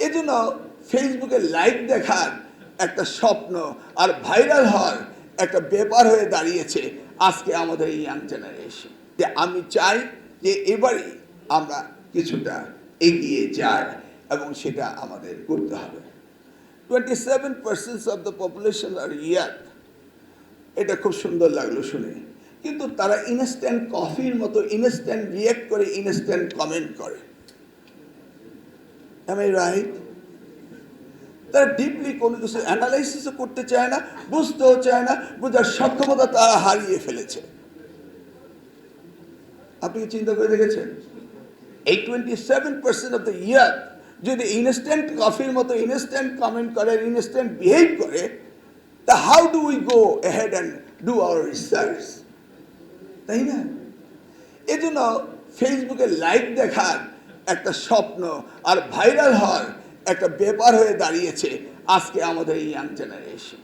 এজন্য ফেসবুকে লাইভ দেখার একটা স্বপ্ন আর ভাইরাল হওয়ার একটা ব্যাপার হয়ে দাঁড়িয়েছে আজকে আমাদের এই ইয়াং জেনারেশন। যে আমি চাই যে এবারে আমরা কিছুটা এগিয়ে যাই এবং সেটা আমাদের করতে হবে। 27% of the population are young, এটা খুব সুন্দর লাগলো শুনে, কিন্তু তারা ইনস্ট্যান্ট কফির মতো ইনস্ট্যান্ট রিয়েক্ট করে, ইনস্ট্যান্ট কমেন্ট করে। Am I right? তারা ডিপলি কোনো কিছু অ্যানালাইসিসও করতে চায় না, বুঝতেও চায় না, বোঝার সক্ষমতা তারা হারিয়ে ফেলেছে। আপনি কি চিন্তা করে দেখেছেন এই 27% অফ দ্য ইয়ার যদি ইনস্ট্যান্ট কফির মতো ইনস্ট্যান্ট কমেন্ট করে, ইনস্ট্যান্ট বিহেভ করে, তা how do we go ahead and do our research? তাই না? এজন্য ফেসবুকে লাইভ দেখার একটা স্বপ্ন আর ভাইরাল হওয়ার একটা ব্যাপার হয়ে দাঁড়িয়েছে আজকে আমাদের এই ইয়াং জেনারেশন।